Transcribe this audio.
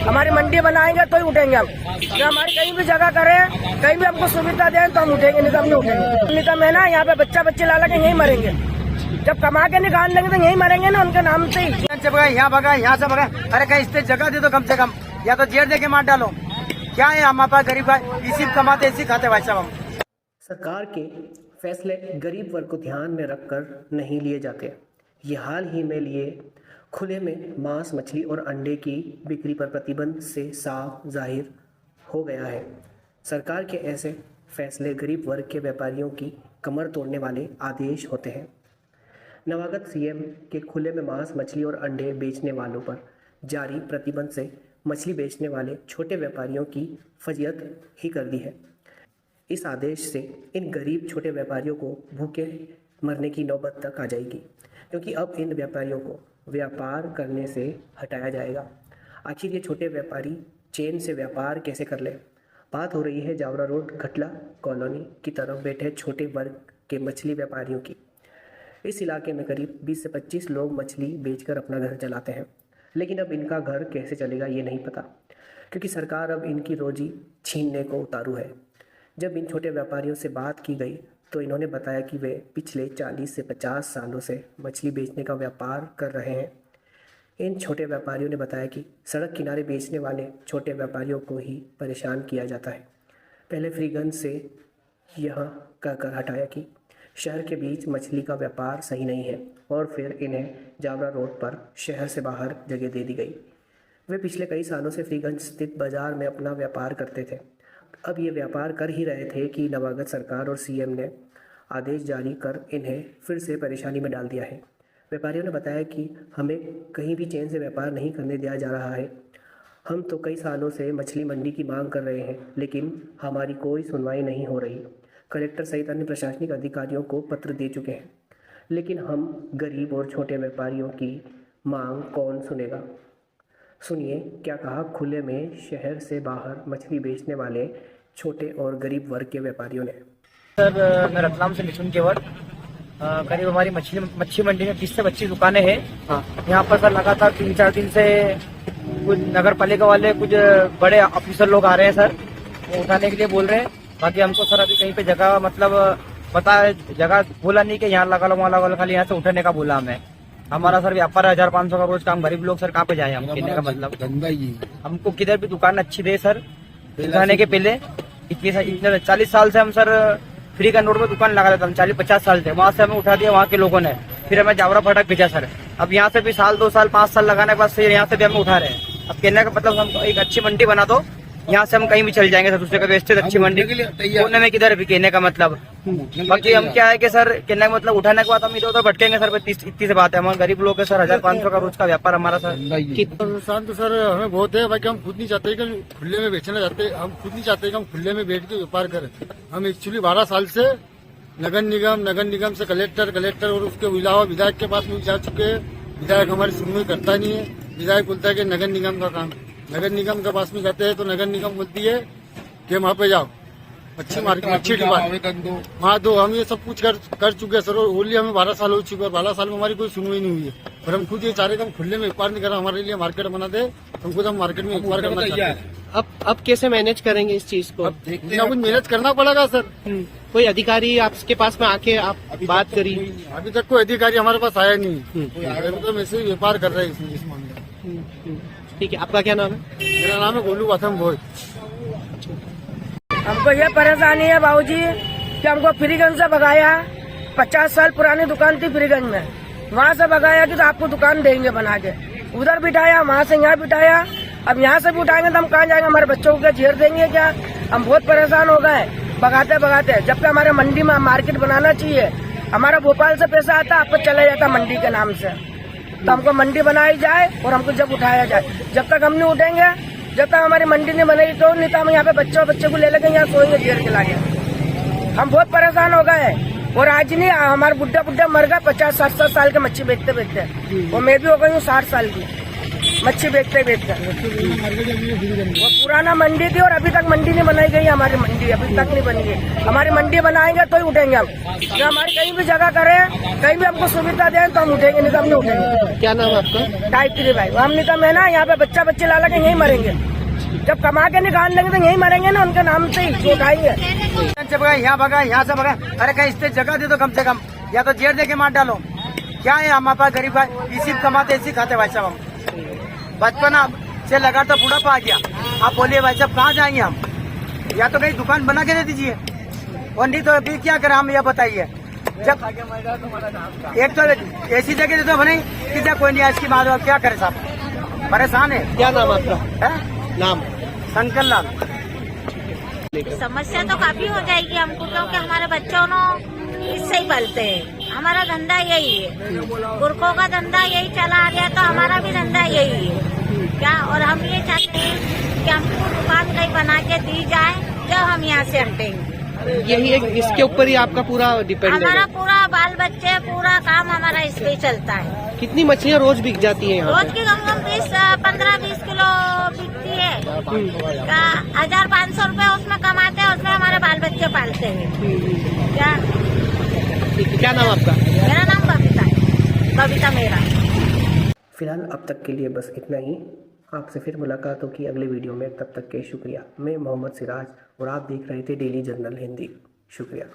हमारी मंडी बनाएंगे तो ही उठेंगे हम। जो हमारी कहीं भी जगह करें, कहीं भी हमको सुविधा दें तो हम उठेंगे, नहीं तो हम नहीं उठेंगे। नहीं तो मैं ना यहाँ पे बच्चा बच्चे ला के यहीं मरेंगे। जब कमा के निकाल लेंगे तो यहीं मरेंगे ना, उनके नाम से ही। यहाँ भगा, यहाँ से भगा, अरे कहीं इस जगह दे दो कम से कम, या तो जेल दे के मार डालो। क्या है हमारे पास गरीब का, इसी कमाते इसी खाते भाई साहब हम। सरकार के फैसले गरीब वर्ग को ध्यान में रखकर नहीं लिए जाते। ये हाल ही में लिए खुले में मांस, मछली और अंडे की बिक्री पर प्रतिबंध से साफ जाहिर हो गया है। सरकार के ऐसे फैसले गरीब वर्ग के व्यापारियों की कमर तोड़ने वाले आदेश होते हैं। नवागत सीएम के खुले में मांस, मछली और अंडे बेचने वालों पर जारी प्रतिबंध से मछली बेचने वाले छोटे व्यापारियों की फजीयत ही कर दी है। इस आदेश से इन गरीब छोटे व्यापारियों को भूखे मरने की नौबत तक आ जाएगी, क्योंकि अब इन व्यापारियों को व्यापार करने से हटाया जाएगा। आखिर ये छोटे व्यापारी चैन से व्यापार कैसे कर ले? बात हो रही है जावरा रोड घटला कॉलोनी की तरफ बैठे छोटे वर्ग के मछली व्यापारियों की। इस इलाके में करीब 20 से 25 लोग मछली बेचकर अपना घर चलाते हैं, लेकिन अब इनका घर कैसे चलेगा ये नहीं पता, क्योंकि सरकार अब इनकी रोजी छीनने को उतारू है। जब इन छोटे व्यापारियों से बात की गई तो इन्होंने बताया कि वे पिछले 40 से 50 सालों से मछली बेचने का व्यापार कर रहे हैं। इन छोटे व्यापारियों ने बताया कि सड़क किनारे बेचने वाले छोटे व्यापारियों को ही परेशान किया जाता है। पहले फ्रीगंज से यह कहकर हटाया कि शहर के बीच मछली का व्यापार सही नहीं है, और फिर इन्हें जावरा रोड पर शहर से बाहर जगह दे दी गई। वे पिछले कई सालों से फ्रीगंज स्थित बाजार में अपना व्यापार करते थे। अब ये व्यापार कर ही रहे थे कि नवागत सरकार और सीएम ने आदेश जारी कर इन्हें फिर से परेशानी में डाल दिया है। व्यापारियों ने बताया कि हमें कहीं भी चैन से व्यापार नहीं करने दिया जा रहा है। हम तो कई सालों से मछली मंडी की मांग कर रहे हैं, लेकिन हमारी कोई सुनवाई नहीं हो रही। कलेक्टर सहित अन्य प्रशासनिक अधिकारियों को पत्र दे चुके हैं, लेकिन हम गरीब और छोटे व्यापारियों की मांग कौन सुनेगा? सुनिए क्या कहा खुले में शहर से बाहर मछली बेचने वाले छोटे और गरीब वर्ग के व्यापारियों ने। सर मैं रतलाम से मिथुन केवट। करीब हमारी मच्छी मंडी में 20 से 25 दुकानें हैं। यहाँ पर सर लगातार 3-4 दिन से कुछ नगर पालिका वाले, कुछ बड़े ऑफिसर लोग आ रहे हैं सर, वो उठाने के लिए बोल रहे हैं। बाकी हमको सर अभी कहीं पे जगह मतलब जगह बोला नहीं कि यहाँ लगा लो वहाँ लगा लो, खाली यहाँ से उठने का बोला हमें। हमारा सर व्यापार 1500 का रोज काम, गरीब लोग सर कहाँ पे जाए हम? कहने का मतलब हमको किधर भी दुकान अच्छी दे सर, उठाने के पहले इतने 40 साल से हम सर फ्री का नोट में दुकान लगा देता हम, 40-50 साल से। वहाँ से हमें उठा दिया वहाँ के लोगों ने, फिर हमें जावरा फटक भेजा सर। अब यहाँ से भी 1 साल 2 साल 5 साल लगाने के बाद फिर यहाँ से भी हमें उठा रहे हैं। अब कहने का मतलब हम एक अच्छी मंडी बना दो, यहाँ से हम कहीं भी चल जाएंगे सर, दूसरे का व्यवस्थित अच्छी मंडी कोने में किधर भी, कहने का मतलब। बाकी हम क्या है कि सर कहने का मतलब उठाने के बाद हम इधर उधर भटकेंगे सर। इतनी से बात है, हमारे गरीब लोग है सर, 1500 का रोज का व्यापार हमारा सर। नुकसान तो सर हमें बहुत है, बाकी हम खुद नहीं चाहते कि खुले में बेचना चाहते, हम खुद नहीं चाहते कि हम खुले में बैठ के व्यापार करें। हम एक्चुअली 12 साल से नगर निगम से कलेक्टर और उसके अलावा विधायक के पास भी जा चुके हैं। विधायक हमारी सुनवाई करता नहीं है। विधायक बोलता है कि नगर निगम का काम, नगर निगम के पास में जाते हैं तो नगर निगम बोलती है कि वहाँ पे जाओ अच्छी मार्केट अच्छी डिपार्टमेंट वहाँ दो। हम ये सब कुछ कर चुके हैं सर, ओनली हमें 12 साल हो चुके हैं। 12 साल में हमारी कोई सुनवाई नहीं हुई है, और हम खुद ये चाह रहे कि हम खुले में व्यापार नहीं कर रहे, हमारे लिए मार्केट बना दे, हम खुद हम मार्केट में व्यापार करना चाहते हैं। अब कैसे मैनेज करेंगे इस चीज को? ना कुछ मैनेज करना पड़ेगा सर। कोई अधिकारी आपके पास में आके आप बात करी? अभी तक कोई अधिकारी हमारे पास आया नहीं, तो ऐसे ही व्यापार कर रहे हैं इस मामले में। ठीक है, आपका क्या नाम है? मेरा नाम है गोलू बाथम भोज। हमको ये परेशानी है बाबूजी कि हमको फ्रीगंज से भगाया। 50 साल पुरानी दुकान थी फ्रीगंज में, वहाँ से भगाया कि तो आपको दुकान देंगे बना के, उधर बिठाया, वहाँ से यहाँ बिठाया। अब यहाँ से भी उठाएंगे तो हम कहाँ जाएंगे? हमारे बच्चों को झेल देंगे क्या? हम बहुत परेशान हो गए भगाते। जबकि हमारे मंडी में मार्केट बनाना चाहिए। हमारा भोपाल से पैसा आता, आप चला जाता मंडी के नाम से। तो हमको मंडी बनाई जाए और हमको जब उठाया जाए। जब तक हम नहीं उठेंगे, जब तक हमारी मंडी नहीं बनेगी तो नहीं, तो हम यहाँ पे बच्चे को ले लेंगे, यहाँ सोएंगे घेर के लागे। हम बहुत परेशान हो गए। और आज नहीं, हमारे बुढ़ा मर गए 50-60 साल के मच्छी बेचते। और मैं भी हो गई हूँ 60 साल की। मच्छी बेचते वो पुराना मंडी थी और अभी तक मंडी नहीं बनाई गई। हमारी मंडी अभी तक नहीं बनी है। हमारी मंडी बनाएंगे तो ही उठेंगे हम। जो हमारी कहीं भी जगह करे, कहीं भी हमको सुविधा दें तो हम उठेंगे, नहीं तो हम नहीं उठेंगे। क्या नाम है आपका? गायत्री भाई। हम नहीं तो मैं ना यहाँ पे बच्चा बच्चे ला के यहीं मरेंगे। जब कमा के निकाल लेंगे तो यहीं मरेंगे ना, उनके नाम से ही उठाएंगे। यहाँ भगा, यहाँ से भगा। अरे कहीं इस जगह दे दो कम से कम, या तो जेल दे के मार डालो। क्या है हमारे पास गरीब है, इसी कमाते इसी खाते भाई साहब। हम बचपन से लगा तो बुढ़ापा आ गया। आप बोलिए भाई साहब कहाँ जाएंगे हम? या तो कहीं दुकान बना के दे दीजिए, और नहीं तो अभी क्या करें हम, यह बताइए। जब एक तो ऐसी जगह दे दो बने कि जब कोई नहीं, इसकी बात क्या करे साहब, परेशान है। क्या नाम आपका? है नाम? शंकर लाल। समस्या तो काफी हो जाएगी हमको, क्योंकि हमारे बच्चों इससे ही पलते हैं। हमारा धंधा यही है, गुरखों का धंधा यही चला आ गया, तो हमारा भी धंधा यही है क्या। और हम ये चाहते हैं कि हमको दुकान कहीं बना के दी जाए, जब हम यहाँ से हटेंगे। यही एक, इसके ऊपर ही आपका पूरा डिपेंड हमारा है? पूरा बाल बच्चे, पूरा काम हमारा इस पे चलता है। कितनी मछलियाँ रोज बिक जाती है यहाँ रोज की कम से कम 15-20 किलो बिकती है। 1500 रुपए उसमें कमाते हैं, उसमें हमारे बाल बच्चे पालते हैं क्या। क्या नाम आपका? मेरा नाम बबीता है, बबीता मेरा। फिलहाल अब तक के लिए बस इतना ही। आपसे फिर मुलाकात होगी अगले वीडियो में। तब तक के शुक्रिया। मैं मोहम्मद सिराज और आप देख रहे थे डेली जर्नल हिंदी। शुक्रिया।